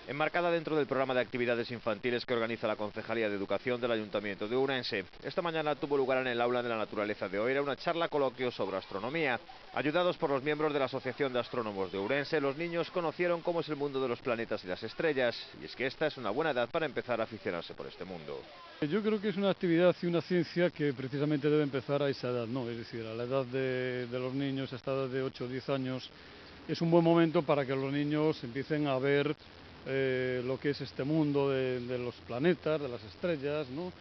Enmarcada dentro del programa de actividades infantiles que organiza la Concejalía de Educación del Ayuntamiento de Ourense, esta mañana tuvo lugar en el Aula de la Naturaleza de Oira una charla coloquio sobre astronomía. Ayudados por los miembros de la Asociación de Astrónomos de Ourense, los niños conocieron cómo es el mundo de los planetas y las estrellas, y es que esta es una buena edad para empezar a aficionarse por este mundo. Yo creo que es una actividad y una ciencia que precisamente debe empezar a esa edad, ¿no? Es decir, a la edad de los niños, a esta edad de 8 o 10 años, es un buen momento para que los niños empiecen a ver lo que es este mundo de los planetas, de las estrellas, ¿no?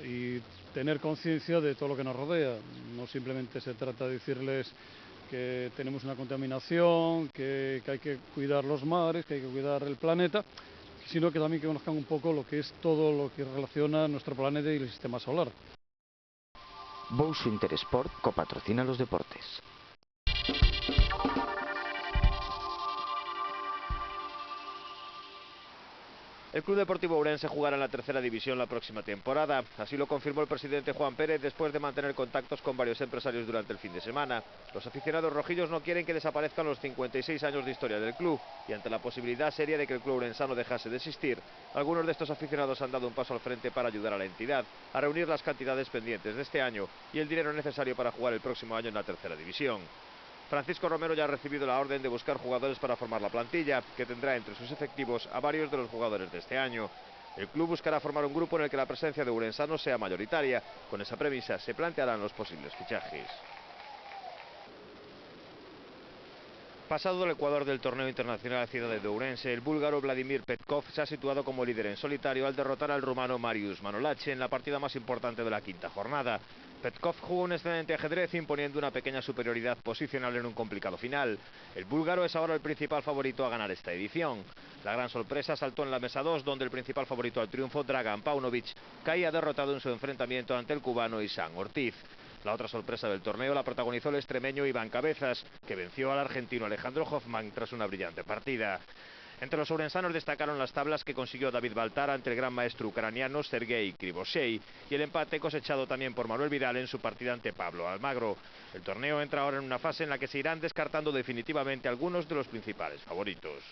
Y tener conciencia de todo lo que nos rodea. No simplemente se trata de decirles que tenemos una contaminación, que hay que cuidar los mares, que hay que cuidar el planeta, sino que también que conozcan un poco lo que es todo lo que relaciona nuestro planeta y el sistema solar. Bouxo Interesport copatrocina los deportes. El Club Deportivo Ourense jugará en la tercera división la próxima temporada. Así lo confirmó el presidente Juan Pérez después de mantener contactos con varios empresarios durante el fin de semana. Los aficionados rojillos no quieren que desaparezcan los 56 años de historia del club, y ante la posibilidad seria de que el club ourensano dejase de existir, algunos de estos aficionados han dado un paso al frente para ayudar a la entidad a reunir las cantidades pendientes de este año y el dinero necesario para jugar el próximo año en la tercera división. Francisco Romero ya ha recibido la orden de buscar jugadores para formar la plantilla, que tendrá entre sus efectivos a varios de los jugadores de este año. El club buscará formar un grupo en el que la presencia de ourensanos sea mayoritaria. Con esa premisa se plantearán los posibles fichajes. Pasado el Ecuador del torneo internacional Ciudad de Ourense, el búlgaro Vladimir Petkov se ha situado como líder en solitario al derrotar al rumano Marius Manolache en la partida más importante de la quinta jornada. Petkov jugó un excelente ajedrez imponiendo una pequeña superioridad posicional en un complicado final. El búlgaro es ahora el principal favorito a ganar esta edición. La gran sorpresa saltó en la mesa 2, donde el principal favorito al triunfo, Dragan Paunovic, caía derrotado en su enfrentamiento ante el cubano Isan Ortiz. La otra sorpresa del torneo la protagonizó el extremeño Iván Cabezas, que venció al argentino Alejandro Hoffman tras una brillante partida. Entre los ourensanos destacaron las tablas que consiguió David Baltar ante el gran maestro ucraniano Sergei Krivoshev y el empate cosechado también por Manuel Vidal en su partida ante Pablo Almagro. El torneo entra ahora en una fase en la que se irán descartando definitivamente algunos de los principales favoritos.